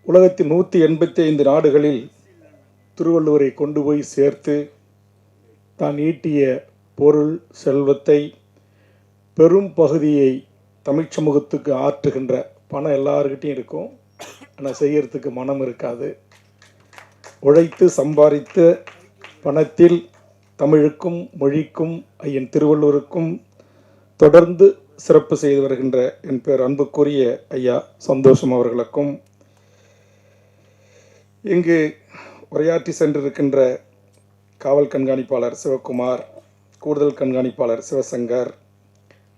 உலகத்தின் 185 நாடுகளில் திருவள்ளுவரை கொண்டு போய் சேர்த்து தான் ஈட்டிய பொருள் செல்வத்தை பெரும் பகுதியை தமிழ் சமூகத்துக்கு ஆற்றுகின்ற பணம் எல்லாருக்கிட்டையும் இருக்கும். ஆனால் செய்யறதுக்கு மனம் இருக்காது. உழைத்து சம்பாதித்த பணத்தில் தமிழுக்கும் மொழிக்கும் ஐயன் திருவள்ளுவருக்கும் தொடர்ந்து சிறப்பு செய்து வருகின்ற என் பேர் அன்புக்குரிய ஐயா சந்தோஷம் அவர்களுக்கும், இங்கு உரையாற்றி சென்றிருக்கின்ற காவல் கண்காணிப்பாளர் சிவகுமார், கூடுதல் கண்காணிப்பாளர் சிவசங்கர்,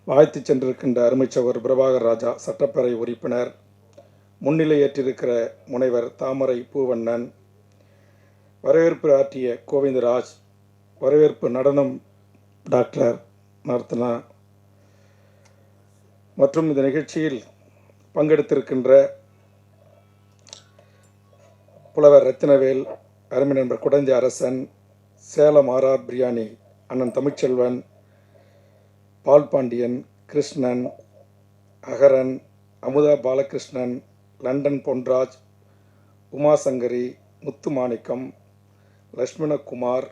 வாழ்த்து சென்றிருக்கின்ற அருமைச்சவர் பிரபாகர் ராஜா சட்டப்பேரவை உறுப்பினர், முன்னிலையேற்றிருக்கிற முனைவர் தாமரை பூவண்ணன், வரவேற்பு ஆற்றிய கோவிந்தராஜ், வரவேற்பு நடனம் டாக்டர் நர்த்தனா மற்றும் இந்த நிகழ்ச்சியில் பங்கெடுத்திருக்கின்ற புலவர் ரத்தினவேல், அருமை நண்பர் குடஞ்சி அரசன், சேலம் ஆர்ஆர் பிரியாணி அண்ணன் தமிழ்ச்செல்வன், பால் பாண்டியன், கிருஷ்ணன், அகரன், அமுதா பாலகிருஷ்ணன், லண்டன் பொன்ராஜ், உமாசங்கரி, முத்துமாணிக்கம், லட்சுமணகுமார்,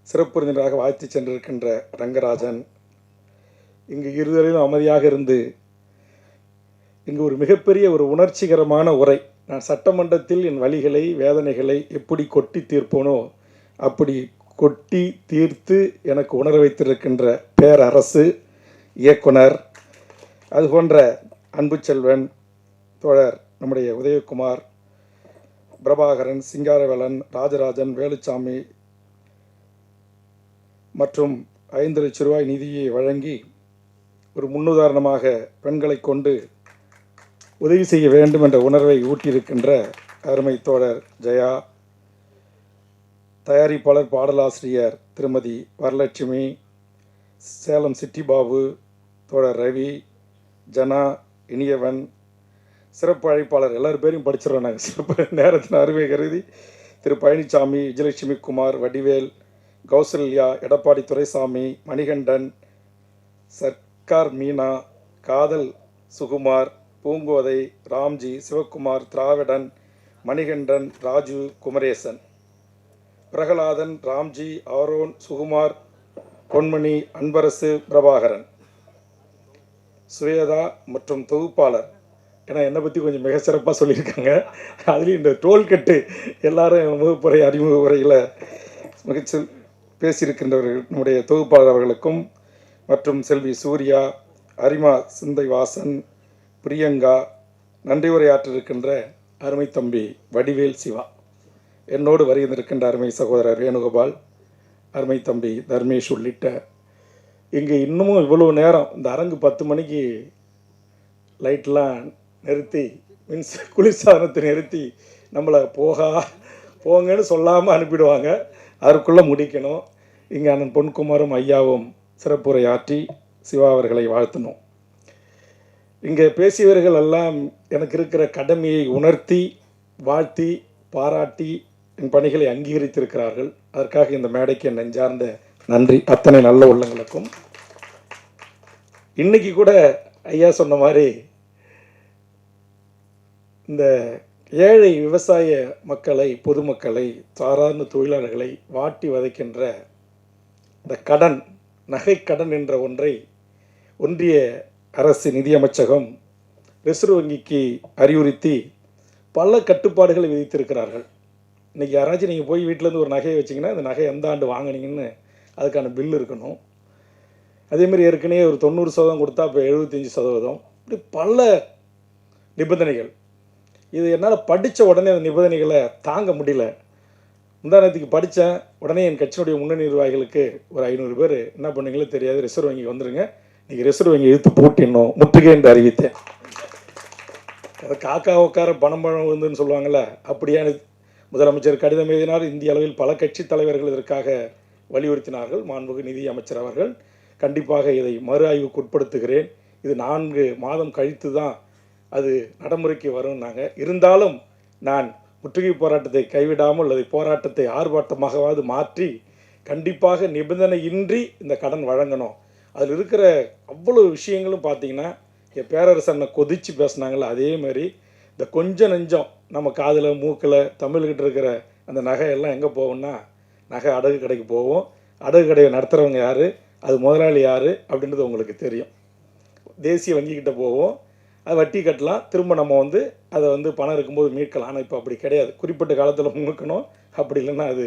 சிறப்பு விருந்தினராக வாழ்த்து சென்றிருக்கின்ற ரங்கராஜன், இங்கு இருதலிலும் அமைதியாக இருந்து இங்கு ஒரு மிகப்பெரிய ஒரு உணர்ச்சிகரமான உரை. நான் சட்டமன்றத்தில் என் வலிகளை வேதனைகளை எப்படி கொட்டி தீர்ப்போனோ அப்படி கொட்டி தீர்த்து எனக்கு உணர வைத்திருக்கின்ற பேரரசு இயக்குனர், அதுபோன்ற அன்பு செல்வன் தோழர் நம்முடைய உதயகுமார், பிரபாகரன், சிங்காரவேலன், ராஜராஜன், வேலுச்சாமி மற்றும் 5 லட்சம் ரூபாய் நிதியை வழங்கி ஒரு முன்னுதாரணமாக பெண்களை கொண்டு உதவி செய்ய வேண்டும் என்ற உணர்வை ஊட்டியிருக்கின்ற அருமை தோழர் ஜெயா, தயாரிப்பாளர் பாடலாசிரியர் திருமதி வரலட்சுமி, சேலம் சிட்டிபாபு, தோழர் ரவி, ஜனா, இனியவன், சிறப்பு அழைப்பாளர் எல்லாரும் பேரையும் படிச்சிடறோம் நாங்கள் சிறப்பு நேரத்தின் அருமை கருதி, திரு பழனிசாமி, விஜயலட்சுமி குமார், வடிவேல், கௌசல்யா, எடப்பாடி துரைசாமி, மணிகண்டன், சர்க்கார் மீனா, காதல் சுகுமார், பூங்கோதை, ராம்ஜி, சிவகுமார், திராவிடன், மணிகண்டன், ராஜு, குமரேசன், பிரகலாதன், ராம்ஜி, ஆரோன், சுகுமார், பொன்மணி, அன்பரசு, பிரபாகரன், சுவேதா மற்றும் தொகுப்பாளர். ஏன்னா என்னை பற்றி கொஞ்சம் மிக சிறப்பாக சொல்லியிருக்காங்க. அதுலேயும் இந்த டோல்கட்டு எல்லாரும் வகுப்புரை அறிமுக உரையில் மிகச்சி பேசியிருக்கின்றவர்கள் நம்முடைய தொகுப்பாளர் அவர்களுக்கும் மற்றும் செல்வி சூர்யா, அரிமா சிந்தைவாசன், பிரியங்கா, நன்றி உரையாற்றிருக்கின்ற அருமை தம்பி வடிவேல் சிவா, என்னோடு வருகின்றிருக்கின்ற அருமை சகோதரர் வேணுகோபால், அருமை தம்பி தர்மேஷ் உள்ளிட்ட இங்கே இன்னமும் இவ்வளோ நேரம் இந்த அரங்கு 10 மணிக்கு லைட்லாம் நிறுத்தி குளிர்சாதனத்தை நிறுத்தி நம்மளை போங்கன்னு சொல்லாமல் அனுப்பிடுவாங்க. அதற்குள்ளே முடிக்கணும். இங்கே அண்ணன் பொன்குமாரும் ஐயாவும் சிறப்புரை ஆற்றி சிவா அவர்களை வாழ்த்தணும். இங்கே பேசியவர்கள் எல்லாம் எனக்கு இருக்கிற கடமையை உணர்த்தி வாழ்த்தி பாராட்டி என் பணிகளை அங்கீகரித்திருக்கிறார்கள். அதற்காக இந்த மேடைக்கு என் நெஞ்சார்ந்த நன்றி அத்தனை நல்ல உள்ளங்களுக்கும். இன்னைக்கு கூட ஐயா சொன்ன மாதிரி இந்த ஏழை விவசாய மக்களை, பொதுமக்களை, சாதாரண தொழிலாளர்களை வாட்டி வதைக்கின்ற இந்த கடன், நகைக்கடன் என்ற ஒன்றை ஒன்றிய அரசு நிதியமைச்சகம் ரிசர்வ் வங்கிக்கு அறிவுறுத்தி பல கட்டுப்பாடுகளை விதித்திருக்கிறார்கள். இன்றைக்கி யாராச்சும் நீங்கள் போய் வீட்டிலேருந்து ஒரு நகையை வச்சிங்கன்னா அந்த நகை எந்த ஆண்டு வாங்கினீங்கன்னு அதுக்கான பில் இருக்கணும். அதேமாதிரி ஏற்கனவே ஒரு 90% கொடுத்தா இப்போ 75%, இப்படி பல நிபந்தனைகள். இது என்னால் படித்த உடனே அந்த நிபந்தனைகளை தாங்க முடியல. முந்தானத்துக்கு படித்தேன். உடனே என் கட்சியினுடைய முன்னணி நிர்வாகிகளுக்கு ஒரு 500 பேர் என்ன பண்ணீங்களோ தெரியாது, ரிசர்வ் வங்கிக்கு வந்துடுங்க, நீங்கள் ரிசர்வ் வங்கி இழுத்து பூட்டிடணும், முற்றுகை என்று அறிவித்தேன். அதை காக்கா உட்கார பணம் வந்துன்னு சொல்லுவாங்கள்ல, அப்படியான முதலமைச்சர் கடிதம் எழுதினார். இந்திய அளவில் பல கட்சி தலைவர்கள் இதற்காக வலியுறுத்தினார்கள். மாண்புமிகு நிதி அமைச்சர் அவர்கள் கண்டிப்பாக இதை மறு ஆய்வுக்கு உட்படுத்துகிறேன், இது 4 மாதம் கழித்து தான் அது நடைமுறைக்கு வரும்னாங்க. இருந்தாலும் நான் முற்றுகை போராட்டத்தை கைவிடாமல் அதை போராட்டத்தை ஆர்ப்பாட்டமாகவாது மாற்றி கண்டிப்பாக நிபந்தனையின்றி இந்த கடன் வழங்கணும். அதில் இருக்கிற அவ்வளோ விஷயங்களும் பார்த்தீங்கன்னா, பேரரசனை கொதித்து பேசினாங்களே அதே மாதிரி இந்த கொஞ்சம் நெஞ்சம் நம்ம காதில் மூக்கில் தமிழ்கிட்ட இருக்கிற அந்த நகையெல்லாம் எங்கே போகும்னா நகை அடகு கடைக்கு போவோம். அடகு கடையை நடத்துகிறவங்க யார், அது முதலாளி யார் அப்படின்றது உங்களுக்கு தெரியும். தேசிய வங்கிக்கிட்ட போவோம், அது வட்டி கட்டலாம், திரும்ப நம்ம அதை பணம் இருக்கும்போது மீட்கலாம். ஆனால் இப்போ அப்படி கிடையாது. குறிப்பிட்ட காலத்தில் மீட்கணும், அப்படி இல்லைன்னா அது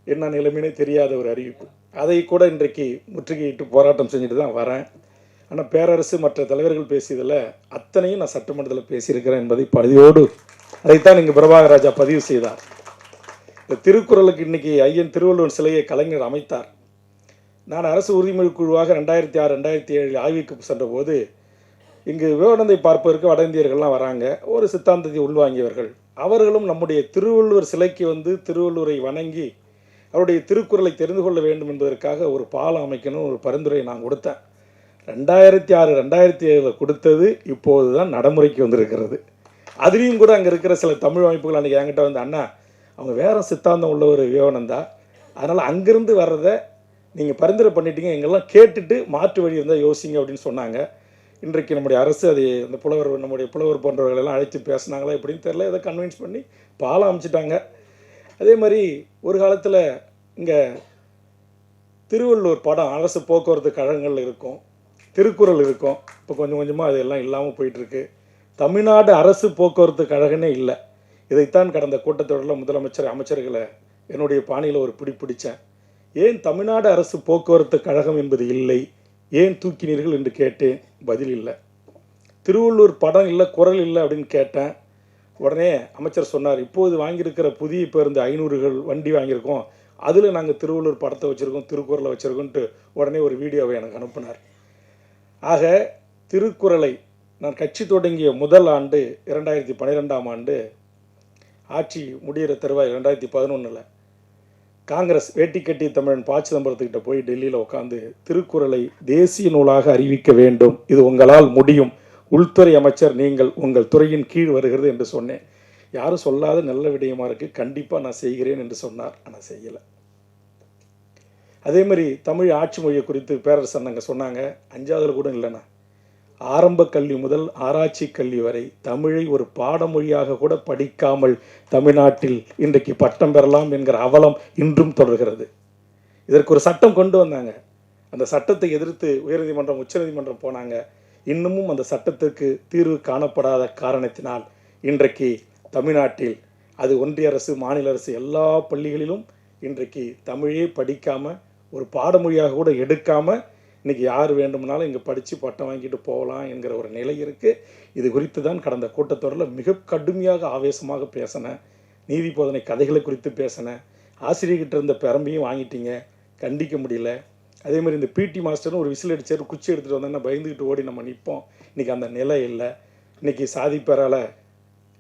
என்ன நிலைமைனே தெரியாத ஒரு அறிவிப்பு. அதை கூட இன்றைக்கு முற்றுகையிட்டு போராட்டம் செஞ்சுட்டு தான் வரேன். ஆனால் பேரரசு மற்ற தலைவர்கள் பேசியதில் அத்தனையும் நான் சட்டமன்றத்தில் பேசியிருக்கிறேன் என்பதை பதிவோடு அதைத்தான் இங்கே பிரபாகர் ராஜா பதிவு செய்தார். இந்த திருக்குறளுக்கு இன்றைக்கி ஐயன் திருவள்ளுவர் சிலையை கலைஞர் அமைத்தார். நான் அரசு உரிமை குழுவாக 2006, 2007 ஆய்வுக்கு சென்றபோது இங்கு விவேகானந்தை பார்ப்பதற்கு வட இந்தியர்கள்லாம் வராங்க. ஒரு சித்தாந்தத்தை உள்வாங்கியவர்கள். அவர்களும் நம்முடைய திருவள்ளுவர் சிலைக்கு திருவள்ளுவரை வணங்கி அவருடைய திருக்குறளை தெரிந்து கொள்ள வேண்டும் என்பதற்காக ஒரு பாலம் அமைக்கணும் ஒரு பரிந்துரையை நான் கொடுத்தேன். 2006, 2007 கொடுத்தது இப்போது தான் நடைமுறைக்கு வந்திருக்கிறது. அதுலேயும் கூட அங்கே இருக்கிற சில தமிழ் அமைப்புகள் அன்றைக்கி என்கிட்ட அண்ணா அவங்க வேறு சித்தாந்தம் உள்ள ஒரு விவேகானந்தா, அதனால் அங்கேருந்து வர்றதை நீங்கள் பரிந்துரை பண்ணிட்டீங்க, எங்கெல்லாம் கேட்டுட்டு மாற்று வழி இருந்தால் யோசிங்க அப்படின்னு சொன்னாங்க. இன்றைக்கு நம்முடைய அரசு அதை அந்த நம்முடைய புலவர் போன்றவர்களெல்லாம் அழைத்து பேசினாங்களா எப்படின்னு தெரியல, இதை கன்வின்ஸ் பண்ணி பாலம் அமைச்சிட்டாங்க. அதே மாதிரி ஒரு காலத்தில் இங்கே திருவள்ளுவர் படம் அரசு போக்குவரத்து கழகங்கள் இருக்கும், திருக்குறள் இருக்கும். இப்போ கொஞ்சம் கொஞ்சமாக அது எல்லாம் இல்லாமல் போயிட்டுருக்கு. தமிழ்நாடு அரசு போக்குவரத்து கழகமே இல்லை. இதைத்தான் கடந்த கூட்டத்தொடரில் முதலமைச்சர் அமைச்சர்களை என்னுடைய பாணியில் ஒரு பிடிச்சேன். ஏன் தமிழ்நாடு அரசு போக்குவரத்து கழகம் என்பது இல்லை, ஏன் தூக்கினீர்கள் என்று கேட்டேன், பதில் இல்லை. திருவள்ளூர் படம் இல்லை, குரல் இல்லை அப்படின்னு கேட்டேன். உடனே அமைச்சர் சொன்னார், இப்போது வாங்கியிருக்கிற புதிய பேருந்து 500 வண்டி வாங்கியிருக்கோம், அதில் நாங்கள் திருவள்ளூர் படத்தை வச்சுருக்கோம், திருக்குறளை வச்சுருக்கோன்ட்டு உடனே ஒரு வீடியோவை எனக்கு அனுப்பினார். ஆக திருக்குறளை நான் கட்சி தொடங்கிய முதல் ஆண்டு 2012ஆம் ஆண்டு ஆட்சி முடிகிற தருவாய் 2011 காங்கிரஸ் வேட்டி கட்டி தமிழன் ப. சிதம்பரத்துக்கிட்ட போய் டெல்லியில் உட்காந்து திருக்குறளை தேசிய நூலாக அறிவிக்க வேண்டும், இது உங்களால் முடியும், உள்துறை அமைச்சர் நீங்கள், உங்கள் துறையின் கீழ் வருகிறது என்று சொன்னேன். யாரும் சொல்லாத நல்ல விடயமாக இருக்குது, கண்டிப்பாக நான் செய்கிறேன் என்று சொன்னார். ஆனால் செய்யலை. அதே மாதிரி தமிழ் ஆட்சி மொழியை குறித்து பேரரசர் அண்ணங்க சொன்னாங்க, 5ஆவதுல கூட இல்லைண்ணா, ஆரம்ப கல்வி முதல் ஆராய்ச்சி கல்வி வரை தமிழை ஒரு பாடமொழியாக கூட படிக்காமல் தமிழ்நாட்டில் இன்றைக்கு பட்டம் பெறலாம் என்கிற அவலம் இன்றும் தொடர்கிறது. இதற்கு ஒரு சட்டம் கொண்டு வந்தாங்க. அந்த சட்டத்தை எதிர்த்து உயர்நீதிமன்றம், உச்சநீதிமன்றம் போனாங்க. இன்னமும் அந்த சட்டத்திற்கு தீர்வு காணப்படாத காரணத்தினால் இன்றைக்கு தமிழ்நாட்டில் அது ஒன்றிய அரசு, மாநில அரசு எல்லா பள்ளிகளிலும் இன்றைக்கு தமிழே படிக்காமல் ஒரு பாடமொழியாக கூட எடுக்காமல் இன்றைக்கி யார் வேண்டும்னாலும் இங்கே படித்து பட்டம் வாங்கிட்டு போகலாம் என்கிற ஒரு நிலை இருக்குது. இது குறித்து தான் கடந்த கூட்டத்தொடரில் மிக கடுமையாக ஆவேசமாக பேசினேன். நீதி போதனை கதைகளை குறித்து பேசினேன். ஆசிரியர்கிட்ட இருந்த பெரம்பையும் வாங்கிட்டீங்க, கண்டிக்க முடியல. அதேமாதிரி இந்த பிடி மாஸ்டர்னு ஒரு விசில் அடிச்சார், குச்சி எடுத்துகிட்டு வந்தோன்னா பயந்துக்கிட்டு ஓடி நம்ம நிற்போம். இன்றைக்கி அந்த நிலை இல்லை. இன்றைக்கி சாதிப்பேரால்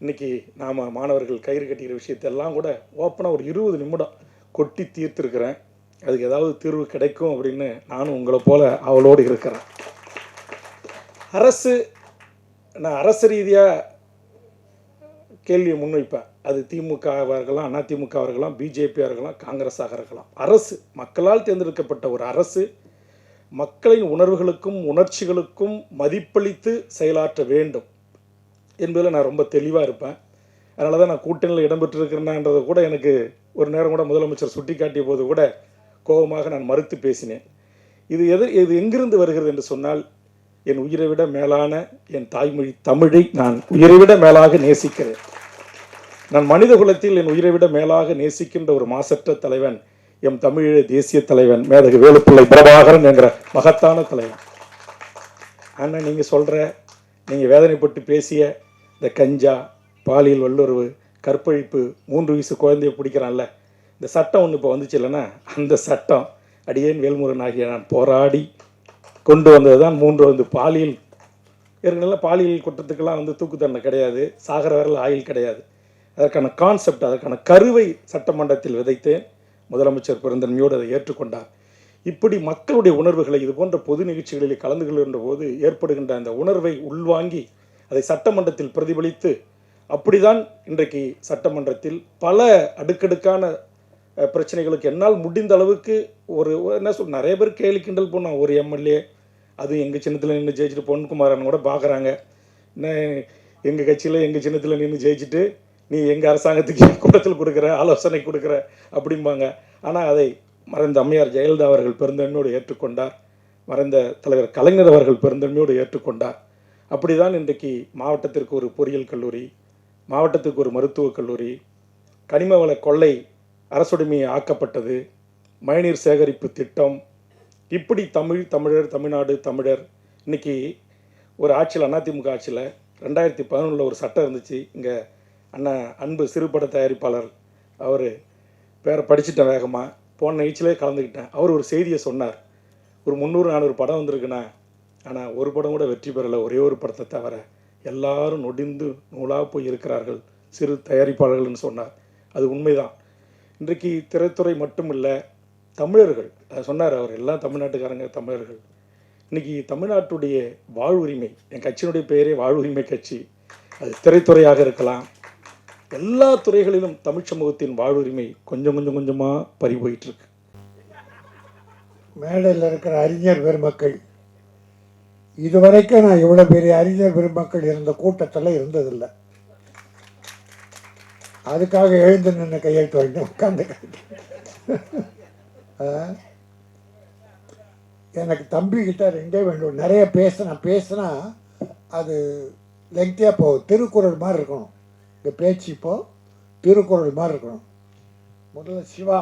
இன்றைக்கி நாம் மாணவர்கள் கயிறு கட்டிக்கிற விஷயத்தெல்லாம் கூட ஓப்பனாக ஒரு 20 நிமிடம் கொட்டி தீர்த்துருக்கிறேன். அதுக்கு ஏதாவது தீர்வு கிடைக்கும் அப்படின்னு நானும் உங்களை போல அவளோடு இருக்கிறேன். நான் அரசு ரீதியாக கேள்வியை முன்வைப்பேன். அது திமுகவாக இருக்கலாம், அதிமுகவாக இருக்கலாம், பிஜேபியாக இருக்கலாம், காங்கிரஸாக இருக்கலாம். அரசு மக்களால் தேர்ந்தெடுக்கப்பட்ட ஒரு அரசு மக்களின் உணர்வுகளுக்கும் உணர்ச்சிகளுக்கும் மதிப்பளித்து செயலாற்ற வேண்டும் என்பதில் நான் ரொம்ப தெளிவாக இருப்பேன். அதனால தான் நான் கூட்டணியில் இடம்பெற்றிருக்கிறேன்னான்றதை கூட எனக்கு ஒரு நேரம் கூட முதலமைச்சர் சுட்டி காட்டிய போது கூட கோபமாக நான் மறுத்து பேசினேன். இது எங்கிருந்து வருகிறது என்று சொன்னால், என் உயிரை விட மேலான என் தாய்மொழி தமிழை நான் உயிரை விட மேலாக நேசிக்கிறேன். நான் மனித குலத்தில் என் உயிரை விட மேலாக நேசிக்கின்ற ஒரு மாசற்ற தலைவன் எம் தமிழீழ தேசிய தலைவன் மேதகு வேலுப்பிள்ளை பிரபாகரன் என்கிற மகத்தான தலைவன். ஆனால் நீங்கள் சொல்கிற, நீங்கள் வேதனைப்பட்டு பேசிய இந்த கஞ்சா, பாலியல் வல்லுறவு, கற்பழிப்பு, 3 வயசு குழந்தைய பிடிக்கிறான்ல, இந்த சட்டம் ஒன்று இப்போ வந்துச்சு இல்லைன்னா, அந்த சட்டம் அடியேன் வேல்முருகன் ஆகிய நான் போராடி கொண்டு வந்தது தான் 3 பாலியல். ஏற்கனவே பாலியல் குற்றத்துக்கெல்லாம் தூக்கு தண்டனை கிடையாது, சாகர வரல ஆயுள் கிடையாது. அதற்கான கான்செப்ட், அதற்கான கருவை சட்டமன்றத்தில் விதைத்தேன். முதலமைச்சர் பெருந்தன்மையோடு அதை ஏற்றுக்கொண்டார். இப்படி மக்களுடைய உணர்வுகளை இது போன்ற பொது நிகழ்ச்சிகளில் கலந்து கொள்கின்ற போது ஏற்படுகின்ற அந்த உணர்வை உள்வாங்கி அதை சட்டமன்றத்தில் பிரதிபலித்து, அப்படிதான் இன்றைக்கு சட்டமன்றத்தில் பல அடுக்கடுக்கான பிரச்சனைகளுக்கு என்னால் முடிந்த அளவுக்கு நிறைய பேர் கேலி கிண்டல் பண்ணோம். ஒரு எம்எல்ஏ, அது எங்கள் சின்னத்தில் நின்று ஜெயிச்சுட்டு பொன்குமாரன் கூட பார்க்குறாங்க, எங்கள் கட்சியில் எங்கள் சின்னத்தில் நின்று ஜெயிச்சுட்டு நீ எங்கள் அரசாங்கத்துக்கு கூட்டத்தில் கொடுக்குற ஆலோசனை கொடுக்குற அப்படிம்பாங்க. ஆனால் அதை மறைந்த அம்மையார் ஜெயலலிதா அவர்கள் பெருந்தன்மையோடு ஏற்றுக்கொண்டார். மறைந்த தலைவர் கலைஞர் அவர்கள் பெருந்தன்மையோடு ஏற்றுக்கொண்டார். அப்படி தான் இன்றைக்கு மாவட்டத்திற்கு ஒரு பொறியியல் கல்லூரி, மாவட்டத்திற்கு ஒரு மருத்துவக் கல்லூரி, கனிம வள கொள்ளை அரசுடைமையை ஆக்கப்பட்டது, மழைநீர் சேகரிப்பு திட்டம், இப்படி தமிழர், தமிழ்நாடு, தமிழர். இன்றைக்கி ஒரு ஆட்சியில், அதிமுக ஆட்சியில் 2011 ஒரு சட்டம் இருந்துச்சு. இங்கே அண்ணா அன்பு சிறுபட தயாரிப்பாளர் அவர் பேரை படிச்சுட்டேன் வேகமாக, போன நிகழ்ச்சியிலே கலந்துக்கிட்டேன். அவர் ஒரு செய்தியை சொன்னார். ஒரு 300-400 படம் வந்திருக்குண்ணா, ஆனால் ஒரு படம் கூட வெற்றி பெறலை, ஒரே ஒரு படத்தை தவிர எல்லாரும் நொடிந்து நூலாக போய் இருக்கிறார்கள் சிறு தயாரிப்பாளர்கள்னு சொன்னார். அது உண்மைதான். இன்றைக்கு திரைத்துறை மட்டும் இல்லை, தமிழர்கள், அதை சொன்னார் அவர், எல்லாம் தமிழ்நாட்டுக்காரங்க தமிழர்கள். இன்றைக்கி தமிழ்நாட்டுடைய வாழ்வுரிமை, என் கட்சியினுடைய பெயரே வாழ்வுரிமை கட்சி, அது திரைத்துறையாக இருக்கலாம், எல்லா துறைகளிலும் தமிழ் சமூகத்தின் வாழ்வுரிமை கொஞ்சம் கொஞ்சம் கொஞ்சமாக பறி போயிட்டுருக்கு. மேடையில் இருக்கிற அறிஞர் பெருமக்கள், இதுவரைக்கும் நான் இவ்வளோ பெரிய அறிஞர் பெருமக்கள் இருந்த கூட்டத்தில் இருந்ததில்லை. அதுக்காக எழுந்து நின்று கையெழுத்து வேண்டும் உட்காந்து. எனக்கு தம்பிக்கிட்ட ரெண்டே வேண்டும். நிறைய பேசினா அது லெங்க்தியாக போகும். திருக்குறள் மாதிரி இருக்கணும் இந்த பேச்சு. இப்போது திருக்குறள் மாதிரி இருக்கணும். முதல்ல சிவா,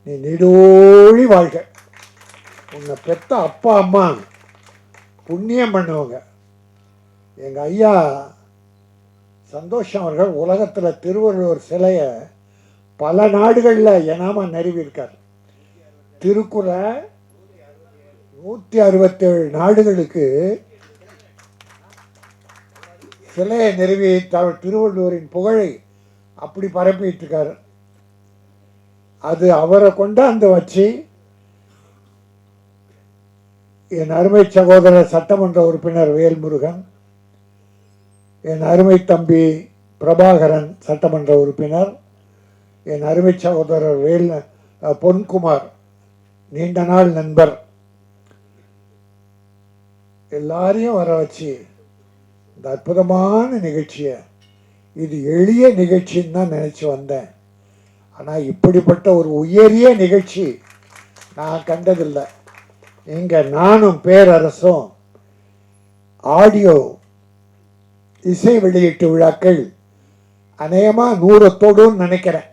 நீ நெடோழி வாழ்க. உன்னை பெற்ற அப்பா அம்மா புண்ணியம் பண்ணுவாங்க. எங்கள் ஐயா சந்தோஷம் அவர்கள் உலகத்தில் திருவள்ளுவர் சிலையை பல நாடுகளில் எனாமல் நிறுவியிருக்கார். திருக்குறளை 167 நாடுகளுக்கு சிலையை நிறுவி திருவள்ளுவரின் புகழை அப்படி பரப்பிட்டு இருக்காரு. அது அவரை கொண்டாந்து வச்சு என் அருமை சகோதரர் சட்டமன்ற உறுப்பினர் வேல்முருகன், என் அருமை தம்பி பிரபாகரன் சட்டமன்ற உறுப்பினர், என் அருமை சகோதரர் பொன்குமார் நீண்ட நாள் நண்பர், எல்லாரையும் வர வச்சு இந்த அற்புதமான நிகழ்ச்சியை, இது எளிய நிகழ்ச்சின்னு தான் நினச்சி வந்தேன். ஆனால் இப்படிப்பட்ட ஒரு உயரிய நிகழ்ச்சி நான் கண்டதில்லை. இங்கே நானும் பேரரசும் ஆடியோ இசை வெளியீட்டு விழாக்கள் அநேகமாக 100 தொடுன்னு நினைக்கிறேன்.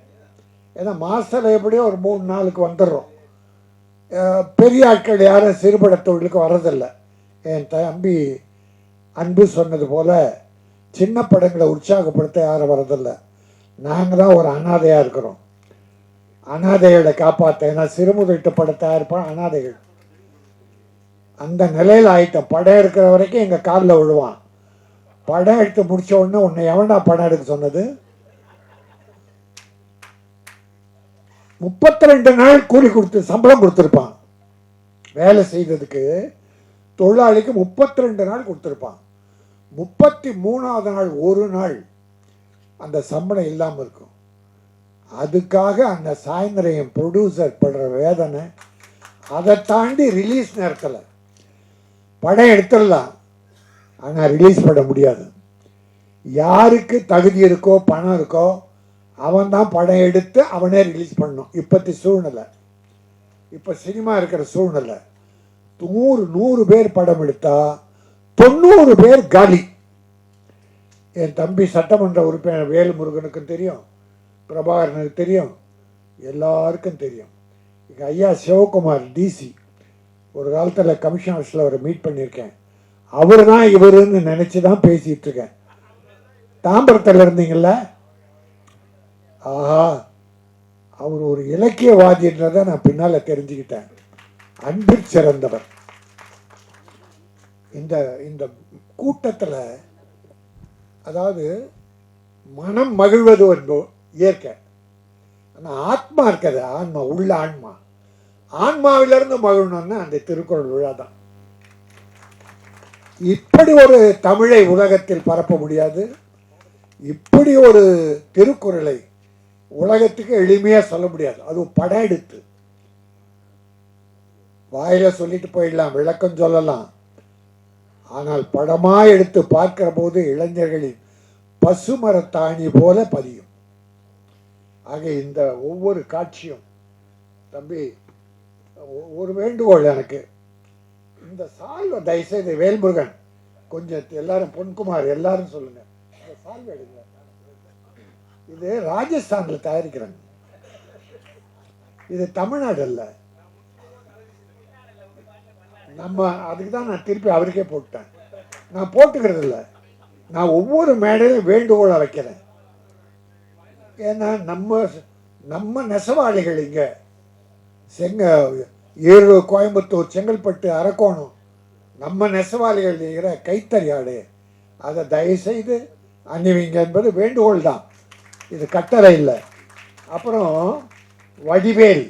ஏன்னா மாதத்தில் எப்படியோ ஒரு 3 நாளுக்கு வந்துடுறோம். பெரிய ஆட்கள் யாரும் சிறுபட தொழிலுக்கு வர்றதில்லை. என் தம்பி அன்பு சொன்னது போல் சின்ன படங்களை உற்சாகப்படுத்த யாரும் வரதில்லை. நாங்கள் தான் ஒரு அனாதையாக இருக்கிறோம். அனாதைகளை காப்பாற்ற, ஏன்னா சிறுமுதிட்டு படம் தயாரிப்பான் அனாதைகள். அந்த நிலையில் ஆயிட்டோம். படம் எடுக்கிற வரைக்கும் எங்கள் காலில் விழுவான். படம் எடுத்து முடித்த உடனே உன்னை எவனா படம் எடுக்க சொன்னது? 32 நாள் கூலி கொடுத்து சம்பளம் கொடுத்துருப்பான். வேலை செய்ததுக்கு தொழிலாளிக்கு 32 நாள் கொடுத்துருப்பான். 33ஆவது நாள் ஒரு நாள் அந்த சம்பளம் இல்லாமல் இருக்கும். அதுக்காக அந்த சாயந்தரம் ப்ரொடியூசர் படுற வேதனை, அதை தாண்டி ரிலீஸ் நேரத்தில் படம் எடுத்துடலாம், ஆனால் ரிலீஸ் பண்ண முடியாது. யாருக்கு தகுதி இருக்கோ பணம் இருக்கோ அவன் தான் படம் எடுத்து அவனே ரிலீஸ் பண்ணணும். இப்போத்தி சூழ்நிலை, இப்போ சினிமா இருக்கிற சூழ்நிலை, 100 பேர் படம் எடுத்தா 90 பேர் காலி. என் தம்பி சட்டமன்ற உறுப்பினர் வேல்முருகனுக்கும் தெரியும், பிரபாகரனுக்கு தெரியும், எல்லாருக்கும் தெரியும். எங்கள் ஐயா சிவகுமார் டிசி, ஒரு காலத்தில் கமிஷன் ஆஃபீஸில் அவரை மீட் பண்ணியிருக்கேன். அவர் தான் இவருன்னு நினச்சி தான் பேசிகிட்டு இருக்கேன். தாம்பரத்தில் இருந்தீங்கள்ல, ஆஹா, அவர் ஒரு இலக்கியவாதின்றதை நான் பின்னால் தெரிஞ்சுக்கிட்டேன். அன்பில் சிறந்தவர். இந்த கூட்டத்தில் அதாவது மனம் மகிழ்வது என்பது இயற்கை. ஆனால் ஆத்மா இருக்கிறது, ஆன்மா, உள்ள ஆன்மா, ஆன்மாவிலிருந்து மகிழணும்னா அந்த திருக்குறள் விழா தான். இப்படி ஒரு தமிழை உலகத்தில் பரப்ப முடியாது. இப்படி ஒரு திருக்குறளை உலகத்துக்கு எளிமையாக சொல்ல முடியாது. அது படம் எடுத்து வாயில சொல்லிட்டு போயிடலாம், விளக்கம் சொல்லலாம். ஆனால் படமாக எடுத்து பார்க்கிற போது இளைஞர்களின் பசுமரத்தாணி போல பதியும். ஆக இந்த ஒவ்வொரு காட்சியும் தம்பி ஒரு வேண்டுகோள் எனக்கு, இந்த சால்வை தயவுசெய்து வேல்முருகன் கொஞ்சம் எல்லாரும் பொன்குமார் எல்லாரும் சொல்லுங்க, இந்த சால்வை எடுங்க. இது ராஜஸ்தானில் தயாரிக்கிறாங்க, இது தமிழ்நாடு அல்ல. நம்ம அதுக்கு தான் நான் திருப்பி அவருக்கே போட்டேன். நான் போட்டுக்கிறது இல்லை, நான் ஒவ்வொரு மேடையிலும் வேண்டுகோளை வைக்கிறேன். ஏன்னா நம்ம நெசவாளிகள் இங்கே ஈரோடு, கோயம்புத்தூர், செங்கல்பட்டு, அரக்கோணம் நம்ம நெசவாளிகள் இருக்கிற கைத்தறி ஆடு அதை தயவுசெய்து அணிவிங்க என்பது வேண்டுகோள் தான், இது கட்டளை இல்லை. அப்புறம் வடிவேல்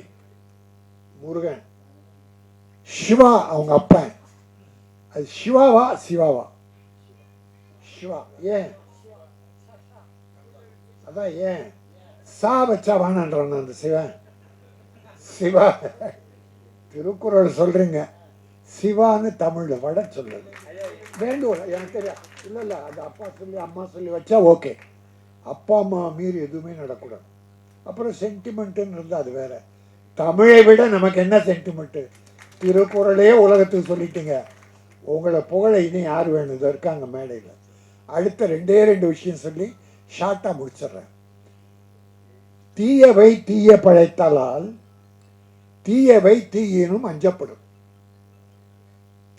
முருகன், சிவா அவங்க அப்பன், அது சிவாவா சிவாவா? சிவா. ஏன் அதான் ஏன் சா வச்சா வானான்றான் அந்த சிவன். சிவா திருக்குறள் சொல்றீங்க, சிவான்னு தமிழ் வட சொல்லுது. வேண்டுகோள் எனக்கு தெரியும். இல்லை இல்லை, அது அப்பா சொல்லி அம்மா சொல்லி வச்சா ஓகே. அப்பா அம்மா மீறி எதுவுமே நடக்கூடாது. அப்புறம் சென்டிமெண்ட்டுன்னு இருந்தால் அது வேற. தமிழை விட நமக்கு என்ன சென்டிமெண்ட்டு? திருக்குறளையே உலகத்துக்கு சொல்லிட்டீங்க, உங்களை புகழ இனி யார் வேணும்? இது இருக்காங்க மேடையில். அடுத்த ரெண்டு விஷயம் சொல்லி ஷார்ட்டாக முடிச்சிடுறேன். தீயவை தீய பழைத்தாலால் தீயவை தீயினும் அஞ்சப்படும்.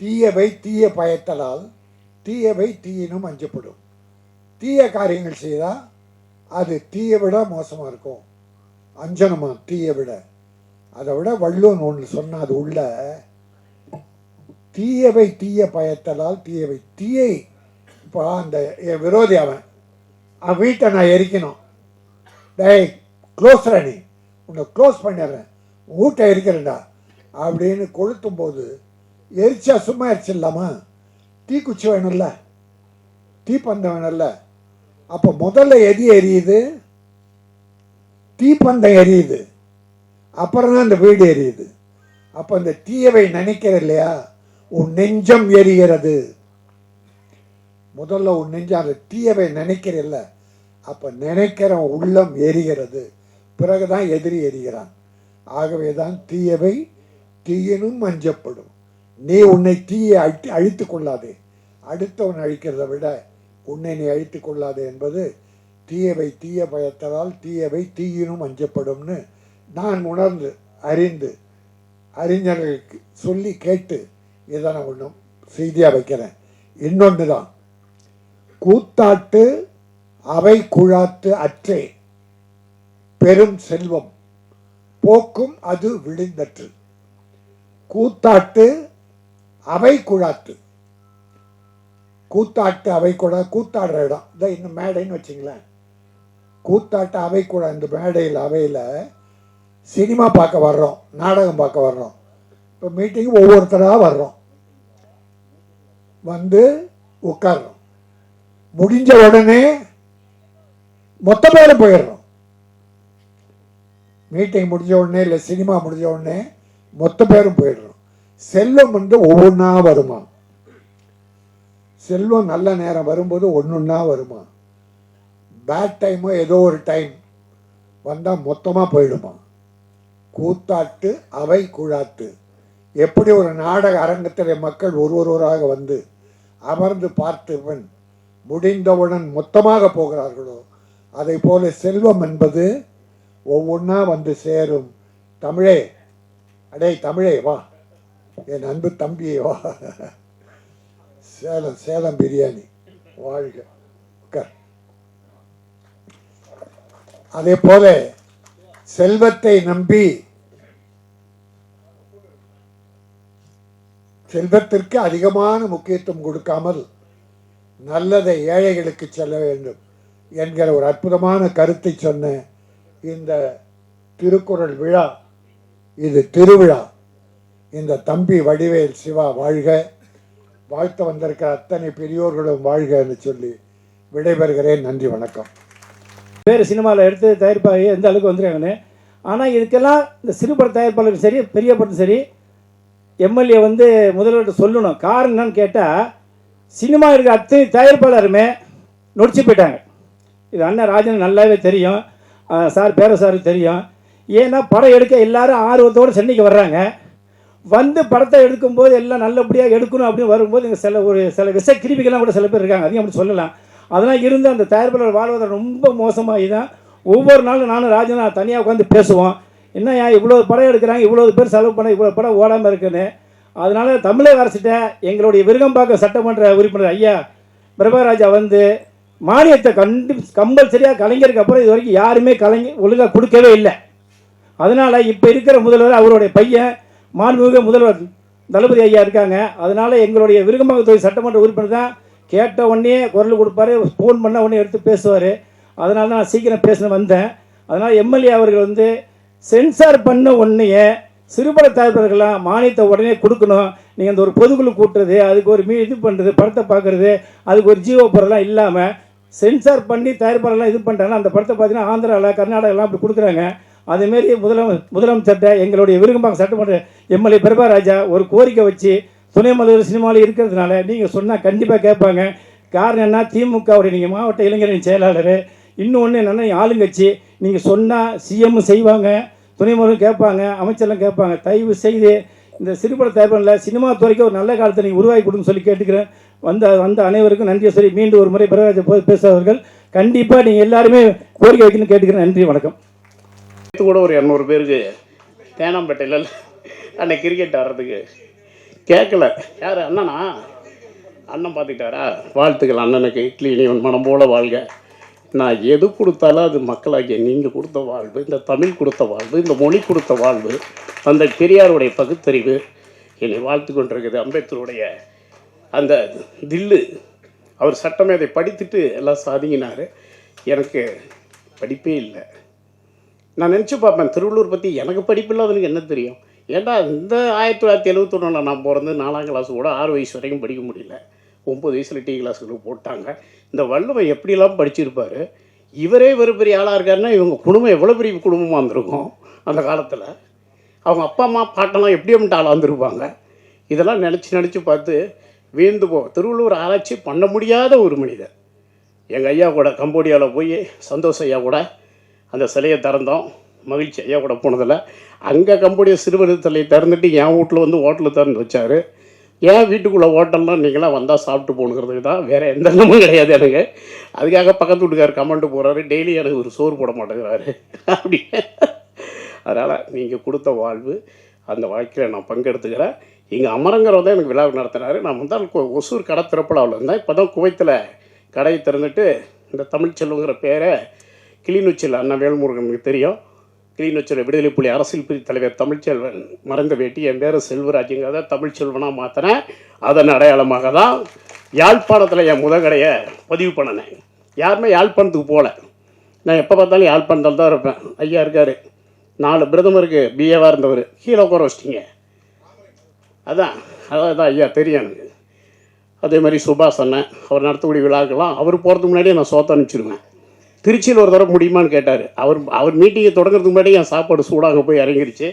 தீயவை தீய பயத்தலால் தீயவை தீயினும் அஞ்சப்படும். தீய காரியங்கள் செய்தால் அது தீயை விட மோசமாக இருக்கும். அஞ்சனமா தீயை விட. அதை விட வள்ளுவன் ஒன்று சொன்னால் அது உள்ள தீயவை தீய பயத்தலால் தீயவை தீயை. இப்போ அந்த என் விரோதி அவன் வீட்டை நான் எரிக்கணும், டேய் க்ளோஸ் ராணி உன்னை க்ளோஸ் பண்ணிடுறேன், வீட்டை எரிக்கிறேன்டா அப்படின்னு கொளுத்தும் போது எரிச்சா சும்மா எரிச்சிடலாமா? தீக்குச்சி வேணும்ல, தீப்பந்தம் வேணும்ல. அப்போ முதல்ல எது எரியுது? தீப்பந்தம் எரியுது, அப்புறம் தான் அந்த வீடு எரியுது. அப்போ அந்த தீயவை நினைக்கிற இல்லையா, உன் நெஞ்சம் எரிகிறது. முதல்ல உன் நெஞ்சம் அந்த தீயவை நினைக்கிறல்ல, அப்போ நினைக்கிற உள்ளம் எரிகிறது, பிறகுதான் எதிரி எரிகிறான். ஆகவே தான் தீயவை தீயினும் அஞ்சப்படும். நீ உன்னை தீயை அழித்து கொள்ளாதே, அடுத்தவன் அழிக்கிறத விட உன்னை நீ அழித்து கொள்ளாதே என்பது தீயவை தீய பயத்தலால் தீயவை தீயினும் அஞ்சப்படும்னு நான் உணர்ந்து அறிந்து அறிஞர்களுக்கு சொல்லி கேட்டு இதை நான் ஒன்றும் செய்தியாக வைக்கிறேன். இன்னொன்று தான், கூத்தாட்டு அவை குழாத்து அற்றே பெரும் செல்வம் போக்கும் அது விழுந்தற்று. கூத்தாட்டு அவை குழாத்து, கூத்தாட்டு அவை குழா, கூத்தாடுற இடம் இதான் இந்த மேடைன்னு வச்சுங்களேன். கூத்தாட்டு அவை குழா, இந்த மேடையில் அவையில் சினிமா பார்க்க வர்றோம், நாடகம் பார்க்க வர்றோம். இப்போ மீட்டிங் ஒவ்வொருத்தராக வர்றோம், வந்து உட்கார்றோம், முடிஞ்ச உடனே மொத்த பேரும் போயிடுறோம். மீட்டிங் முடிஞ்ச உடனே இல்லை சினிமா முடிஞ்ச உடனே மொத்த பேரும் போயிடுறோம். செல்வம் வந்து ஒவ்வொன்றா வருமா? செல்வம் நல்ல நேரம் வரும்போது ஒன்றொன்னா வருமா? பேட் டைமோ ஏதோ ஒரு டைம் வந்தால் மொத்தமாக போயிடுமா? கூத்தாட்டு அவை குழாத்து. எப்படி ஒரு நாடக அரங்கத்தில் மக்கள் ஒருவராக வந்து அமர்ந்து பார்த்துவன் முடிந்தவுடன் மொத்தமாக போகிறார்களோ அதை போல செல்வம் என்பது ஒவ்வொன்றா வந்து சேரும். தமிழே, அடே தமிழே வா, என் அன்பு தம்பியே வா, சேலம் பிரியாணி வாழ்க. அதே போல செல்வத்தை நம்பி செல்வத்திற்கு அதிகமான முக்கியத்துவம் கொடுக்காமல் நல்லதை ஏழைகளுக்கு செல்ல வேண்டும் என்கிற ஒரு அற்புதமான கருத்தை சொன்ன இந்த திருக்குறள் விழா, இது திருவிழா. இந்த தம்பி வடிவேல் சிவா வாழ்க, வாழ்த்து வந்திருக்கிற அத்தனை பெரியோர்களும் வாழ்க என்று சொல்லி விடைபெறுகிறேன். நன்றி, வணக்கம். வேறு சினிமாவில் எடுத்து தயாரிப்பாக எந்த அளவுக்கு வந்துருக்காங்கன்னு. ஆனால் இதுக்கெல்லாம் இந்த சிறுபட தயாரிப்பாளரும் சரி பெரிய படம் சரி எம்எல்ஏ வந்து முதல்வர்கிட்ட சொல்லணும். காரணம் என்னன்னு கேட்டால், சினிமா இருக்கிற அத்தனை தயாரிப்பாளருமே நொடிச்சு போயிட்டாங்க. இது அண்ணன் ராஜன் நல்லாவே தெரியும், சார் பேர சாருக்கு தெரியும். ஏன்னா படம் எடுக்க எல்லாரும் ஆர்வத்தோடு சென்னைக்கு வர்றாங்க. வந்து படத்தை எடுக்கும்போது எல்லாம் நல்லபடியாக எடுக்கணும் அப்படின்னு வரும்போது இங்கே சில விஷ கிருமிகள்லாம் கூட சில பேர் இருக்காங்க, அதையும் அப்படி சொல்லலாம். அதெல்லாம் இருந்து அந்த தயாரிப்பாளர் வாழ்வதை ரொம்ப மோசமாகி தான் ஒவ்வொரு நாளும் நானும் ராஜனா தனியாக உட்காந்து பேசுவோம். என்ன இவ்வளோ படம் எடுக்கிறாங்க, இவ்வளோ பேர் செலவு பண்ண இவ்வளோ படம் ஓடாமல் இருக்குன்னு. அதனால் தமிழக அரசிட்ட எங்களுடைய விருகம்பாக்கம் சட்டமன்ற உறுப்பினர் ஐயா பிரபாராஜா வந்து மானியத்தை கம்பல்சரியாக கலைஞருக்கு அப்புறம் இது வரைக்கும் யாருமே ஒழுங்காக கொடுக்கவே இல்லை. அதனால் இப்போ இருக்கிற முதல்வர் அவருடைய பையன் மாண்புமிகு முதல்வர் தளபதி ஐயா இருக்காங்க. அதனால் எங்களுடைய விருகம்பாக்கம் தொகுதி சட்டமன்ற உறுப்பினர் தான் கேட்ட உடனே குரல் கொடுப்பாரு, ஃபோன் பண்ண உடனே எடுத்து பேசுவார். அதனால தான் நான் சீக்கிரம் பேசணும் வந்தேன். அதனால் எம்எல்ஏ அவர்கள் வந்து சென்சார் பண்ண உடனே சிறுபட தயாரிப்பாளர்கள்லாம் மானியத்தை உடனே கொடுக்கணும். நீங்கள் அந்த ஒரு பொதுக்குழு கூட்டுறது, அதுக்கு ஒரு இது பண்ணுறது, படத்தை பார்க்குறது, அதுக்கு ஒரு ஜீவோ பொருள்லாம் இல்லாமல் சென்சார் பண்ணி தயாரிப்பாளர்லாம் இது பண்ணுறாங்கன்னா அந்த படத்தை பார்த்தீங்கன்னா ஆந்திராவில் கர்நாடகாலாம் அப்படி கொடுக்குறாங்க. அதேமாரி முதலமைச்சர்கிட்ட எங்களுடைய விருகம்பாக்கம் சட்டமன்ற எம்எல்ஏ பிரபாராஜா ஒரு கோரிக்கை வச்சு துணை முதல்வர் சினிமாவில் இருக்கிறதுனால நீங்கள் சொன்னால் கண்டிப்பாக கேட்பாங்க. காரணம் என்ன, திமுகவுடைய நீங்கள் மாவட்ட இளைஞரணி செயலாளர், இன்னொன்று என்னென்னா ஆளுங்கட்சி, நீங்கள் சொன்னால் சிஎம் செய்வாங்க, துணை முதல்வர் கேட்பாங்க, அமைச்சர்லாம் கேட்பாங்க. தயவு செய்து இந்த சிறுபட தயாரிப்பில் சினிமா துறைக்கு ஒரு நல்ல காலத்தை நீங்கள் உருவாக்கி கொடுன்னு சொல்லி கேட்டுக்கிறேன். வந்த அனைவருக்கும் நன்றியை சொல்லி மீண்டும் ஒரு முறை பிரபாராஜா பேசுவார்கள். கண்டிப்பாக நீங்கள் எல்லாருமே கோரிக்கை வைக்கணும்னு கேட்டுக்கிறேன். நன்றி, வணக்கம். கூட ஒரு 200 பேருக்கு தேனாம்பேட்டையில் அன்னைக்கு கிரிக்கெட் ஆடுறதுக்கு கேட்கல. யார் அண்ணனா? அண்ணன் பார்த்துக்கிட்டாரா? வாழ்த்துக்கள் அண்ணனுக்கு. இட்லி இனிவன் மனம் போல வாழ்க. நான் எது கொடுத்தாலும் அது மக்களாகிய நீங்கள் கொடுத்த வாழ்வு, இந்த தமிழ் கொடுத்த வாழ்வு, இந்த மொழி கொடுத்த வாழ்வு, அந்த பெரியாருடைய பகுத்தறிவு என்னை வாழ்த்து கொண்டிருக்குது. அம்பேத்கருடைய அந்த தில்லு, அவர் சட்டமேதை படித்துட்டு எல்லாம் சாதிங்கினார். எனக்கு படிப்பே இல்லை. நான் நினச்சி பார்ப்பேன், திருவள்ளூர் பற்றி எனக்கு படிப்பு இல்லாதவனுக்கு என்ன தெரியும்? ஏன்னா இந்த 1971 நான் பிறந்து 4ஆம் கிளாஸ் கூட 6 வயசு வரைக்கும் படிக்க முடியல. 9 வயசில் டீ கிளாஸுக்கு போட்டாங்க. இந்த வள்ளுவன் எப்படிலாம் படிச்சிருப்பார். இவரே ஒரு பெரிய ஆளாக இருக்காருன்னா இவங்க குடும்பம் எவ்வளோ பெரிய குடும்பமாக இருந்திருக்கும் அந்த காலத்தில். அவங்க அப்பா அம்மா பாட்டெல்லாம் எப்படி ஆளாக இருந்திருப்பாங்க. இதெல்லாம் நினச்சி பார்த்து வீழ்ந்து திருவள்ளுவர் ஆராய்ச்சி பண்ண முடியாத ஒரு மனிதர். எங்கள் ஐயா கூட கம்போடியாவில் போய் சந்தோஷ் ஐயா கூட அந்த சிலையை திறந்தோம். மகிழ்ச்சி ஐயா கூட போனதில் அங்கே கம்போடியா சிறுவர் சிலையை திறந்துட்டு என் வீட்டில் வந்து ஹோட்டலில் திறந்து வச்சார். ஏன் வீட்டுக்குள்ளே ஹோட்டல்லாம் நீங்களாம் வந்தால் சாப்பிட்டு போகணுங்கிறதுக்கு தான், வேறு எந்த எண்ணமும் கிடையாது எனக்கு. அதுக்காக பக்கத்து வீட்டுக்கார் கமெண்ட் போகிறாரு, டெய்லி எனக்கு ஒரு சோறு போட மாட்டேங்கிறாரு அப்படி. அதனால் நீங்கள் கொடுத்த வாழ்வு, அந்த வாழ்க்கையில் நான் பங்கெடுத்துக்கிறேன். இங்கே அமரங்கிறவர் தான் எனக்கு விழா நடத்தினார். நான் முதல் ஒசூர் கடை திறப்படாவில் இருந்தேன். இப்போ தான் குவைத்தில் கடையை திறந்துட்டு இந்த தமிழ்ச்செல்வங்கிற பேரை கிளிநொச்சியில் அண்ணன் வேல்முருகனுக்கு தெரியும். கிளிநொச்சியில் விடுதலை புலி அரசியல் பிரிவு தலைவர் தமிழ்ச்செல்வன் மறைந்த வேட்டி என் பேர் செல்வராஜுங்கிறத தமிழ்ச்செல்வனாக மாற்றினேன். அதன் அடையாளமாக தான் யாழ்ப்பாணத்தில் என் கடையை பதிவு பண்ணினேன். யாருமே யாழ்ப்பாணத்துக்கு போகல. நான் எப்போ பார்த்தாலும் யாழ்ப்பாணத்தில் தான் இருப்பேன். ஐயா இருக்கார், 4 பிரதமருக்கு பிஏவாக இருந்தவர், கீழே உட்கார வச்சிட்டிங்க. அதான் ஐயா தெரியும் எனக்கு. அதே மாதிரி சுபாஷ் அண்ணன், அவர் நடத்தக்கூடிய விழாக்கெல்லாம் அவர் போகிறதுக்கு முன்னாடியே நான் சோத்த அனுப்பிச்சிடுவேன். திருச்சியில் ஒரு தடவை முடியுமான்னு கேட்டார். அவர் மீட்டிங்கை தொடங்கிறதுக்கு முன்னாடி என் சாப்பாடு சூடாக போய் இறங்கிருச்சு.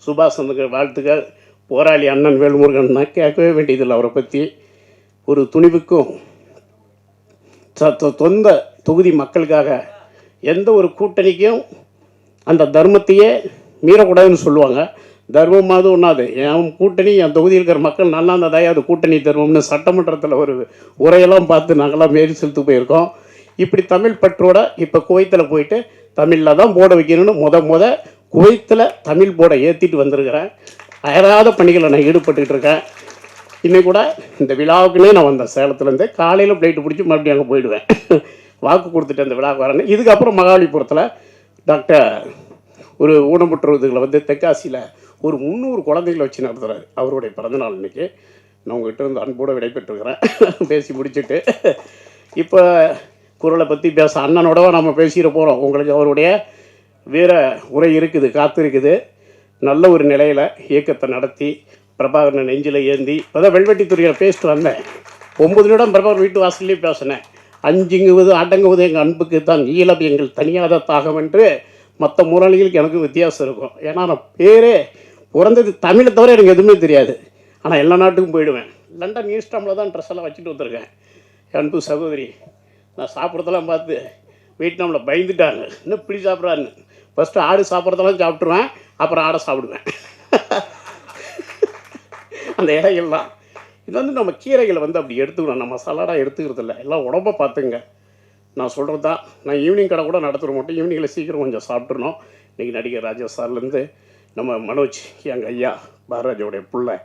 சுபாஷ் அண்ணனுக்கு வாழ்த்துக்கள். போராளி அண்ணன் வேல்முருகன்னா கேட்கவே வேண்டியதில்லை. அவரை பற்றி ஒரு துணிவுக்கும் சொந்த தொகுதி மக்களுக்காக எந்த ஒரு கூட்டணிக்கும் அந்த தர்மத்தையே மீறக்கூடாதுன்னு சொல்லுவாங்க. தர்மமாவது ஒன்றாது. என் கூட்டணி என் தொகுதியில் இருக்கிற மக்கள் நல்லா இருந்ததாயே அது கூட்டணி தர்மம்னு சட்டமன்றத்தில் ஒரு உரையெல்லாம் பார்த்து நாங்களாம் மேரி செலுத்து போயிருக்கோம். இப்படி தமிழ் பற்றோட இப்போ குவைத்தில் போயிட்டு தமிழில் தான் போர்டை வைக்கணும்னு குவைத்தில் தமிழ் போர்டை ஏற்றிட்டு வந்திருக்கிறேன். அயராத பணிகளை நான் ஈடுபட்டுக்கிட்டு இருக்கேன். இன்னைக்கு கூட இந்த விழாவுக்குன்னே நான் வந்தேன். சேலத்துலேருந்து காலையில் ஃப்ளைட்டு பிடிச்சி மறுபடியும் அங்கே போயிடுவேன். வாக்கு கொடுத்துட்டு அந்த விழாவுக்கு வரேன்னு. இதுக்கப்புறம் மகாபலிபுரத்தில் டாக்டர் ஒரு ஊனமுற்றவர்களை வந்து தெற்காசியில் ஒரு 300 குழந்தைகளை வச்சு நடத்துகிறார். அவருடைய பிறந்தநாள் இன்றைக்கி. நான் உங்கள்கிட்ட இருந்து அன்போடு விடைபெற்றுக்கிறேன் பேசி முடிச்சுட்டு. இப்போ குரலை பற்றி பேச அண்ணனோட நம்ம பேசிட போகிறோம். உங்களுக்கு அவருடைய வீர உரை இருக்குது, காத்து இருக்குது. நல்ல ஒரு நிலையில் இயக்கத்தை நடத்தி பிரபாகரனை நெஞ்சில் ஏந்தி இப்போ தான் வெல்வெட்டித்துறையில் பேசிட்டு வந்தேன். 9 நிமிடம் பிரபாகர் வீட்டு வாசல்லையும் பேசினேன். அஞ்சுங்குவது அடங்குவது எங்கள் அன்புக்கு தான், ஈழம் எங்கள் தனியாத தாகம் என்று. மற்ற முரளிகளுக்கு எனக்கு வித்தியாசம் இருக்கும். ஏன்னா நான் பேரே பிறந்தது தமிழை தவிர எனக்கு எதுவுமே தெரியாது. ஆனால் எல்லா நாட்டுக்கும் போயிடுவேன். லண்டன் ஈஸ்டாமில் தான் ட்ரெஸ் எல்லாம் வச்சுட்டு வந்திருக்கேன். அன்பு சகோதரி, நான் சாப்பிட்றதெல்லாம் பார்த்து வியட்நாமில் பயந்துட்டாங்க. இன்னும் இப்படி சாப்பிட்றான்னு. ஃபஸ்ட்டு ஆடு சாப்பிட்றதெல்லாம் சாப்பிட்ருவேன், அப்புறம் ஆடை சாப்பிடுவேன். அந்த இலைகள்லாம் இது வந்து நம்ம கீரைகளை வந்து அப்படி எடுத்துக்கணும். நம்ம சலாடாக எடுத்துக்கிறது இல்லை. எல்லாம் உடம்பை பார்த்துங்க. நான் சொல்கிறது தான். நான் ஈவினிங் கடை கூட நடத்துகிற மாட்டேன். ஈவினிங்கில் சீக்கிரம் கொஞ்சம் சாப்பிட்றணும். இன்றைக்கி நடிகர் ராஜா சார்லேருந்து நம்ம மனோஜ், எங்கள் ஐயா பாரராஜோடைய பிள்ளை,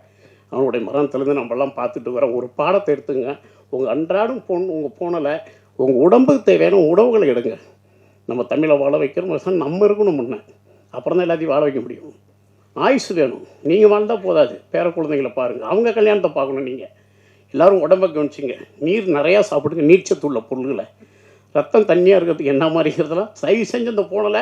அவனுடைய மரணத்துலேருந்து நம்மளாம் பார்த்துட்டு வர ஒரு பாடத்தை எடுத்துங்க. உங்கள் அன்றாடம் உங்கள் போனில் உங்கள் உடம்புக்கு தேவையான உணவுகளை எடுங்க. நம்ம தமிழை வாழ வைக்கிறோம், நம்ம இருக்கணும் முன்னே, அப்புறம் தான் எல்லாத்தையும் வாழ வைக்க முடியும். ஆயுசு வேணும். நீங்கள் வாழ்ந்தால் போதாது, பேர குழந்தைங்களை பாருங்கள், அவங்க கல்யாணத்தை பார்க்கணும். நீங்கள் எல்லோரும் உடம்பை கவனிச்சிங்க. நீர் நிறையா சாப்பிடுங்க, நீர்ச்சத்து உள்ள பொருள்களை. ரத்தம் தண்ணியாக இருக்கிறதுக்கு என்ன மாதிரிங்கிறதெல்லாம் தயவு செஞ்சு அந்த ஃபோனில்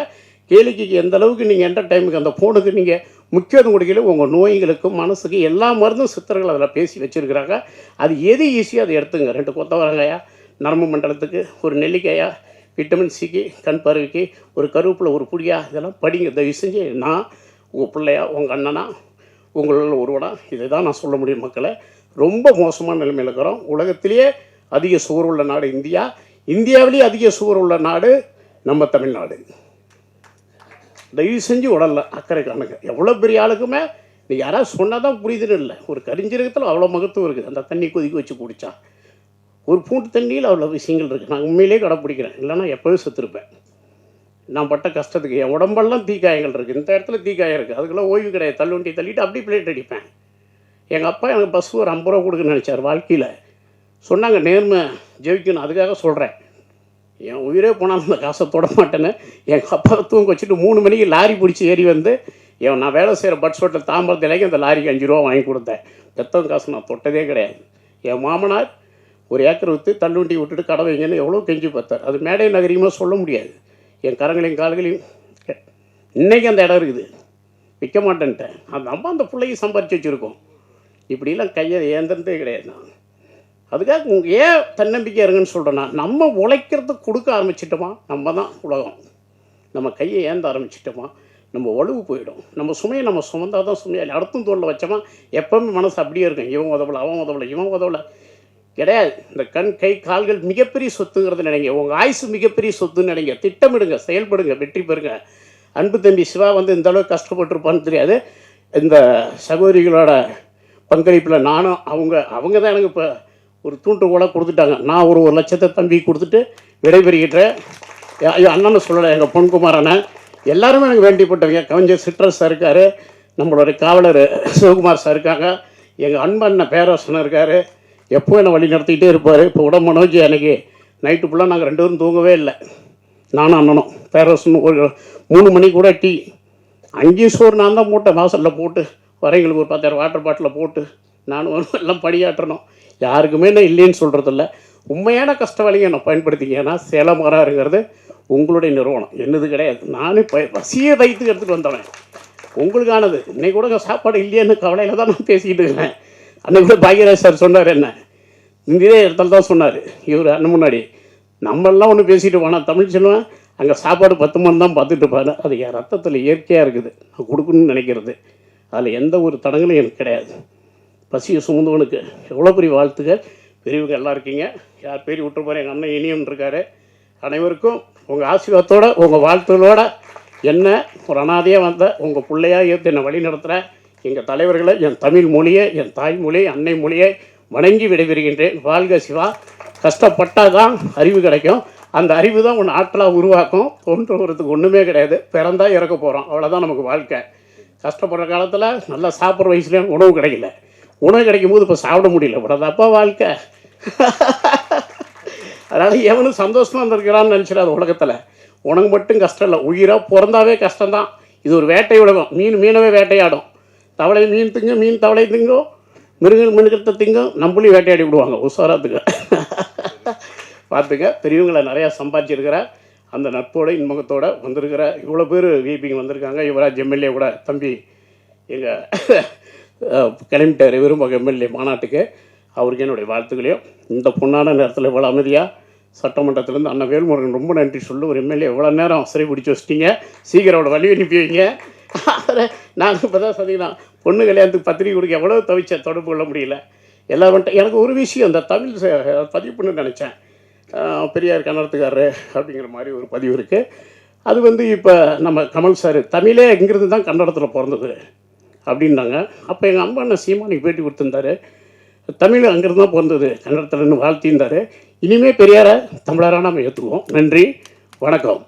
கேளிக்கைக்கு எந்த அளவுக்கு நீங்கள் என்டர்டைமுக்கு அந்த ஃபோனுக்கு நீங்கள் முக்கியத்துவம் கொடுக்கல. உங்கள் நோய்களுக்கும் மனசுக்கு எல்லா மருந்தும் சித்தர்கள் அதில் பேசி வச்சுருக்கிறாங்க. அது எது ஈஸியாக அதை எடுத்துங்க. 2 கொத்தவரங்காயா நரம்பு மண்டலத்துக்கு, ஒரு நெல்லிக்காயா விட்டமின் சிக்கு, கண் பார்வைக்கு, ஒரு கருவேப்பிலை, ஒரு புளியா, இதெல்லாம் படிங்க. தயவு செஞ்சு நான் உங்கள் பிள்ளையா, உங்கள் அண்ணனா, உங்களில் ஒருவனா இதை தான் நான் சொல்ல முடியும். மக்களை ரொம்ப மோசமான நிலைமையில் இருக்கிறோம். உலகத்திலேயே அதிக சுகர் உள்ள நாடு இந்தியா. இந்தியாவிலேயே அதிக சுகர் உள்ள நாடு நம்ம தமிழ்நாடு. தயவு செஞ்சு உடலில் அக்கறை காணுங்க. எவ்வளோ பெரிய ஆளுக்குமே நீ யாராவது சொன்னால் தான் புரியுதுன்னு இல்லை. ஒரு கரிஞ்சீரகத்தில் அவ்வளோ மகத்துவம் இருக்குது. அந்த தண்ணி கொதிக்க வச்சு குடித்தா, ஒரு பூண்டு தண்ணியில் அவ்வளோ விஷயங்கள் இருக்குது. நான் உண்மையிலே கடைப்பிடிக்கிறேன். இல்லைன்னா எப்போவும் செத்துருப்பேன். நான் பட்ட கஷ்டத்துக்கு என் உடம்பெல்லாம் தீக்காயங்கள் இருக்குது. இந்த இடத்துல தீக்காயம் இருக்குது. அதுக்கெல்லாம் ஓய்வு கிடையாது. தள்ளுவண்டி தள்ளிட்டு அப்படி பிளேட் அடிப்பேன். எங்கள் அப்பா எனக்கு பஸ் ஒரு 50 ரூபா கொடுக்குன்னு நினச்சார். வாழ்க்கையில் சொன்னாங்க நேர்மை ஜெயிக்கணும். அதுக்காக சொல்கிறேன். என் உயிரே போனாலும் அந்த காசை தொட மாட்டேன்னு எங்கள் அப்பா தூங்க வச்சுட்டு 3 மணிக்கு லாரி பிடிச்சி ஏறி வந்து நான் வேலை செய்கிற பட்ஸ் ஹோட்டல் தாம்பரத்திலேயே அந்த லாரிக்கு 5 ரூபா வாங்கி கொடுத்தேன். பெத்தவங்க காசு நான் தொட்டதே கிடையாது. என் மாமனார் 1 ஏக்கர் விற்று தள்ளுவண்டி விட்டுட்டு கடை வைங்கன்னு எவ்வளோ கெஞ்சி பார்த்தார். அது மேடை நகரியமாக சொல்ல முடியாது. என் கரங்களையும் கால்களையும் இன்றைக்கி அந்த இடம் இருக்குது. விற்க மாட்டேன்ட்டேன். அந்த அம்மா அந்த பிள்ளைக்கு சம்பாரித்து வச்சுருக்கோம். இப்படிலாம் கையை ஏந்திரதே கிடையாது. நான் அதுக்காக ஏன் தன்னம்பிக்கை இருங்கன்னு சொல்கிறேன்னா, நம்ம உழைக்கிறதுக்கு கொடுக்க ஆரம்பிச்சிட்டோமா நம்ம தான் உலகம். நம்ம கையை ஏந்த ஆரம்பிச்சிட்டோமா நம்ம வலுவு போயிடும். நம்ம சுமையை நம்ம சுமந்தால் தான் சுமையாக அடுத்தும் தோளில் வச்சோமா எப்போவுமே மனசு அப்படியே இருக்கும். இவன் உதவலை, அவன் உதவலை, இவன் உதவலை கிடையாது. இந்த கண் கை கால்கள் மிகப்பெரிய சொத்துங்கிறது நினைங்க. உங்கள் ஆயுசு மிகப்பெரிய சொத்துன்னு நினைங்க. திட்டமிடுங்க, செயல்படுங்க, வெற்றி பெறுங்க. அன்பு தம்பி சிவா வந்து இந்த அளவுக்கு கஷ்டப்பட்டுருப்பான்னு தெரியாது. இந்த சகோதரிகளோட பங்களிப்பில் நானும் அவங்க தான் எனக்கு இப்போ ஒரு தூண்டுகோலை கொடுத்துட்டாங்க. நான் ஒரு 1 லட்சத்தை தம்பி கொடுத்துட்டு விடைபெறுகிட்டேன். அண்ணன்னு சொல்லலை, எங்கள் பொன்குமார் அண்ணன் எல்லாருமே எனக்கு வேண்டிப்பட்டவங்க. கவிஞர் சிட்ரஸ் சார் இருக்கார், நம்மளுடைய காவலர் சிவகுமார் சார் இருக்காங்க, எங்கள் அன்பண்ணன் பேரரசன் இருக்கார், எப்போ என்னை வழி நடத்திக்கிட்டே இருப்பார். இப்போ கூட மனோஜ் எனக்கு நைட்டு ஃபுல்லாக நாங்கள் 2 பேரும் தூங்கவே இல்லை. நானும் அண்ணனும் பேரரசன் ஒரு 3 மணிக்கு கூட டீ, அங்கேயும் சோறு நான் தான் போட்டேன். வாசலில் போட்டு வரைங்களுக்கு ஒரு 10,000 வாட்டர் பாட்டிலில் போட்டு நானும் எல்லாம் படியாட்டணும். யாருக்குமே நான் இல்லைன்னு சொல்கிறதில்ல. உண்மையான கஷ்டவாளிங்க நான் பயன்படுத்திங்க. ஏன்னா சேலமாறாருங்கிறது உங்களுடைய நிறுவனம், என்னது கிடையாது. நானே பசியை வைத்துக்கு எடுத்துகிட்டு வந்தவன், உங்களுக்கானது. இன்னைக்கு கூட சாப்பாடு இல்லையான்னு கவலையில் தான் நான் பேசிக்கிட்டு இருக்கிறேன். அன்னைக்கு கூட பாக்யராஜ் சார் சொன்னார், என்ன இதே இடத்துல தான் சொன்னார் இவர் அண்ணன் முன்னாடி. நம்மளாம் ஒன்று பேசிட்டு போனால் தமிழ் சொல்லுவேன், அங்கே சாப்பாடு 10 மணி தான் பார்த்துட்டு இருப்பாரு. அது என் ரத்தத்தில் இயற்கையாக இருக்குது. நான் கொடுக்கணும்னு நினைக்கிறது. அதில் எந்த ஒரு தடங்களும் எனக்கு கிடையாது. பசியை சுமந்தவனுக்கு எவ்வளோ பெரிய வாழ்த்துக்கள். பெரியவங்க எல்லாம் இருக்கீங்க. யார் பேர் விட்டு போகிற எங்கள் அண்ணன் இனியும் இருக்கார். அனைவருக்கும் உங்கள் ஆசீர்வாதத்தோடு உங்கள் வாழ்த்துகளோடு என்ன ஒரு அனாதையாக வந்த உங்கள் பிள்ளையாக ஏற்று என்னை வழி நடத்துகிற எங்கள் தலைவர்களை, என் தமிழ் மொழியை, என் தாய்மொழி, அன்னை மொழியை வணங்கி விடைபெறுகின்றேன். வாழ்க சிவா. கஷ்டப்பட்டால் தான் அறிவு கிடைக்கும். அந்த அறிவு தான் ஒன்று ஆற்றலாக உருவாக்கும். தோன்றுறதுக்கு ஒன்றுமே கிடையாது. பிறந்தால் இறக்க போகிறோம், அவ்வளோதான் நமக்கு வாழ்க்கை. கஷ்டப்படுற காலத்தில் நல்லா சாப்பிட்ற வயசுலேயும் உணவு கிடைக்கல. உணவு கிடைக்கும் போது இப்போ சாப்பிட முடியல. இவ்வளோதாப்பா வாழ்க்கை. அதனால் எவனும் சந்தோஷமாக இருந்திருக்கிறான்னு நினச்சிடாது. உலகத்தில் உனக்கு மட்டும் கஷ்டம் இல்லை. உயிராக பிறந்தாவே கஷ்டம்தான். இது ஒரு வேட்டை உலகம். மீனவே வேட்டையாடும். தவளை மீன் திங்கும், மீன் தவளை திங்கும், மிருகங்கள் மிருகத்தை திங்கும், நம்மளையும் வேட்டையாடி விடுவாங்க உசாராத்துக்கு. பார்த்துங்க. பெரியவங்களை நிறையா சம்பாதிச்சிருக்கிற அந்த நட்போடு இன்முகத்தோடு வந்திருக்கிற இவ்வளோ பேர் விஐபிங்க வந்திருக்காங்க. யுவராஜ் எம்எல்ஏ கூட தம்பி எங்கள் கிளம்பிட்டார் விரும்பக எம்எல்ஏ மாநாட்டுக்கு. அவருக்கு என்னுடைய வாழ்த்துக்களையும். இந்த பொண்ணான நேரத்தில் இவ்வளோ அமைதியாக சட்டமன்றத்திலேருந்து அண்ணன் வேல்முருகன் ரொம்ப நன்றி சொல்லு. ஒரு எம்எல்ஏ இவ்வளோ நேரம் சிறை பிடிச்சி வச்சிட்டிங்க, சீக்கிரம் அவளை வழி அனுப்பி வைங்க. நாங்கள் இப்போ தான் சொன்னீங்கன்னா பொண்ணு கல்யாணத்துக்கு பத்திரிக்கை கொடுக்க எவ்வளோ தவிச்ச தொடர்பு கொள்ள முடியல. எல்லாம் வந்துட்டு எனக்கு ஒரு விஷயம் இந்த தமிழ் பதிவு பண்ண நினச்சேன். பெரியார் கன்னடத்துக்காரரு அப்படிங்கிற மாதிரி ஒரு பதிவு இருக்குது. அது வந்து இப்போ நம்ம கமல் சார் தமிழே இங்கிருந்து தான் கன்னடத்தில் பிறந்தது அப்படின்னாங்க. அப்போ எங்கள் அம்மா அண்ணன் சீமானுக்கு பேட்டி கொடுத்துருந்தாரு, தமிழ் அங்கிருந்து தான் பிறந்தது கன்னடத்தில்னு வாழ்த்தியிருந்தார். இனிமேல் பெரியாரை தமிழராக நம்ம ஏற்றுக்குவோம். நன்றி, வணக்கம்.